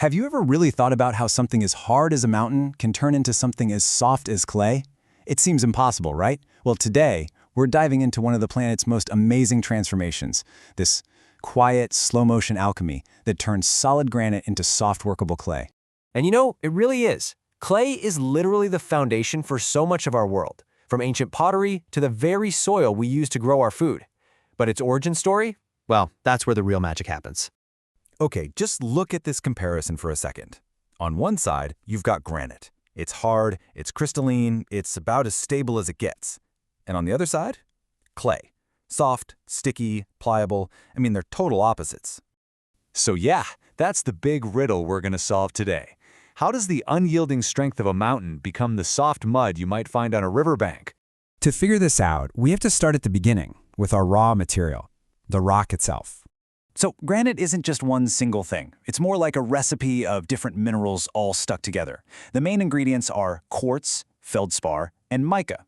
Have you ever really thought about how something as hard as a mountain can turn into something as soft as clay? It seems impossible, right? Well, today, we're diving into one of the planet's most amazing transformations, this quiet, slow-motion alchemy that turns solid granite into soft, workable clay. And it really is. Clay is literally the foundation for so much of our world, from ancient pottery to the very soil we use to grow our food. But its origin story? Well, that's where the real magic happens. Okay, just look at this comparison for a second. On one side, you've got granite. It's hard, it's crystalline, it's about as stable as it gets. And on the other side, clay. Soft, sticky, pliable. They're total opposites. So yeah, that's the big riddle we're going to solve today. How does the unyielding strength of a mountain become the soft mud you might find on a riverbank? To figure this out, we have to start at the beginning, with our raw material, the rock itself. So granite isn't just one single thing. It's more like a recipe of different minerals all stuck together. The main ingredients are quartz, feldspar, and mica.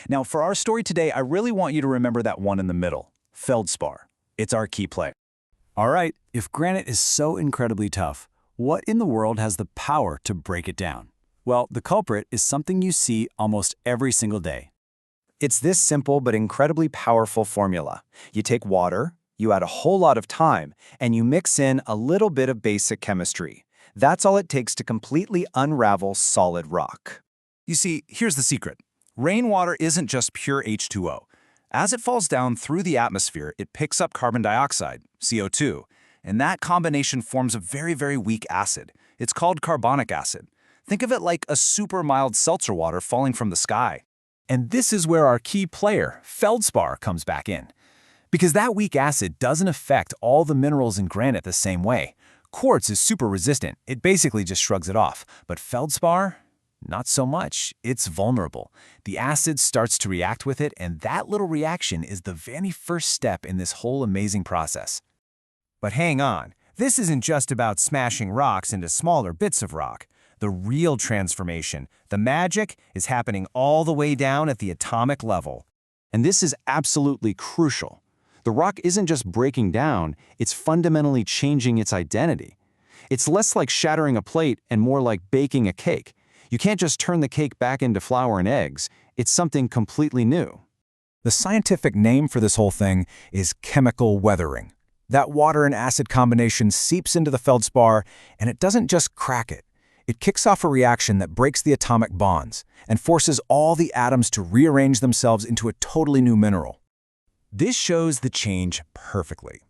Now, for our story today, I really want you to remember that one in the middle, feldspar. It's our key player. All right, if granite is so incredibly tough, what in the world has the power to break it down? Well, the culprit is something you see almost every single day. It's this simple but incredibly powerful formula. You take water, you add a whole lot of time, and you mix in a little bit of basic chemistry. That's all it takes to completely unravel solid rock. You see, here's the secret. Rainwater isn't just pure H2O. As it falls down through the atmosphere, it picks up carbon dioxide, CO2, and that combination forms a very, very weak acid. It's called carbonic acid. Think of it like a super mild seltzer water falling from the sky. And this is where our key player, feldspar, comes back in. Because that weak acid doesn't affect all the minerals in granite the same way. Quartz is super resistant. It basically just shrugs it off. But feldspar? Not so much. It's vulnerable. The acid starts to react with it, and that little reaction is the very first step in this whole amazing process. But hang on, this isn't just about smashing rocks into smaller bits of rock. The real transformation, the magic, is happening all the way down at the atomic level. And this is absolutely crucial. The rock isn't just breaking down, it's fundamentally changing its identity. It's less like shattering a plate and more like baking a cake. You can't just turn the cake back into flour and eggs. It's something completely new. The scientific name for this whole thing is chemical weathering. That water and acid combination seeps into the feldspar, and it doesn't just crack it. It kicks off a reaction that breaks the atomic bonds and forces all the atoms to rearrange themselves into a totally new mineral. This shows the change perfectly.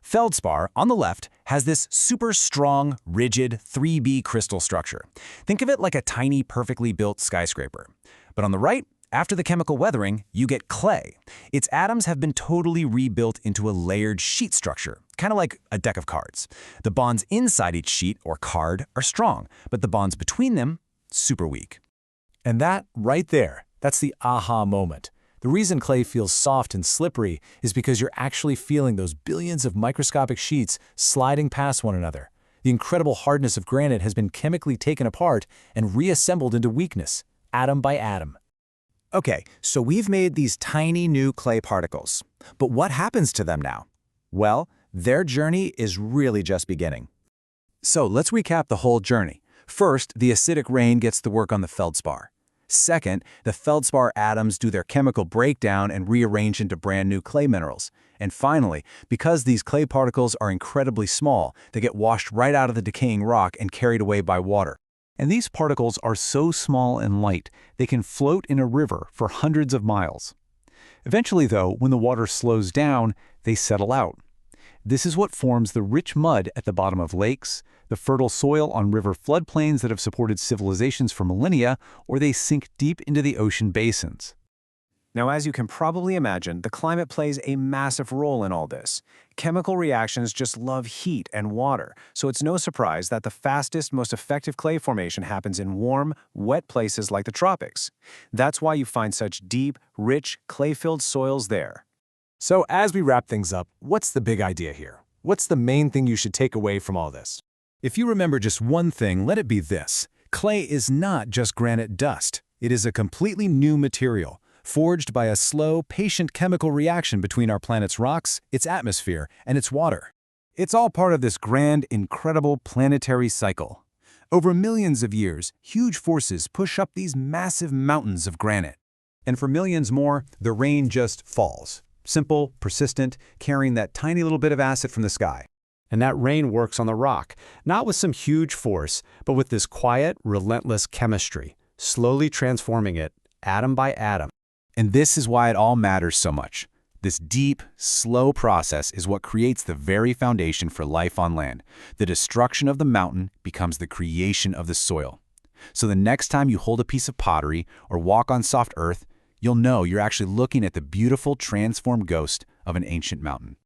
Feldspar, on the left, has this super strong, rigid 3B crystal structure. Think of it like a tiny, perfectly built skyscraper. But on the right, after the chemical weathering, you get clay. Its atoms have been totally rebuilt into a layered sheet structure, kind of like a deck of cards. The bonds inside each sheet, or card, are strong, but the bonds between them, super weak. And that, right there, that's the aha moment. The reason clay feels soft and slippery is because you're actually feeling those billions of microscopic sheets sliding past one another. The incredible hardness of granite has been chemically taken apart and reassembled into weakness, atom by atom. Okay, so we've made these tiny new clay particles. But what happens to them now? Well, their journey is really just beginning. So let's recap the whole journey. First, the acidic rain gets to work on the feldspar. Second, the feldspar atoms do their chemical breakdown and rearrange into brand new clay minerals. And finally, because these clay particles are incredibly small, they get washed right out of the decaying rock and carried away by water. And these particles are so small and light, they can float in a river for hundreds of miles. Eventually, though, when the water slows down, they settle out. This is what forms the rich mud at the bottom of lakes, the fertile soil on river floodplains that have supported civilizations for millennia, or they sink deep into the ocean basins. Now, as you can probably imagine, the climate plays a massive role in all this. Chemical reactions just love heat and water, so it's no surprise that the fastest, most effective clay formation happens in warm, wet places like the tropics. That's why you find such deep, rich, clay-filled soils there. So as we wrap things up, what's the big idea here? What's the main thing you should take away from all this? If you remember just one thing, let it be this. Clay is not just granite dust. It is a completely new material, forged by a slow, patient chemical reaction between our planet's rocks, its atmosphere, and its water. It's all part of this grand, incredible planetary cycle. Over millions of years, huge forces push up these massive mountains of granite. And for millions more, the rain just falls. Simple, persistent, carrying that tiny little bit of acid from the sky. And that rain works on the rock, not with some huge force, but with this quiet, relentless chemistry, slowly transforming it, atom by atom. And this is why it all matters so much. This deep, slow process is what creates the very foundation for life on land. The destruction of the mountain becomes the creation of the soil. So the next time you hold a piece of pottery or walk on soft earth, you'll know you're actually looking at the beautiful transformed ghost of an ancient mountain.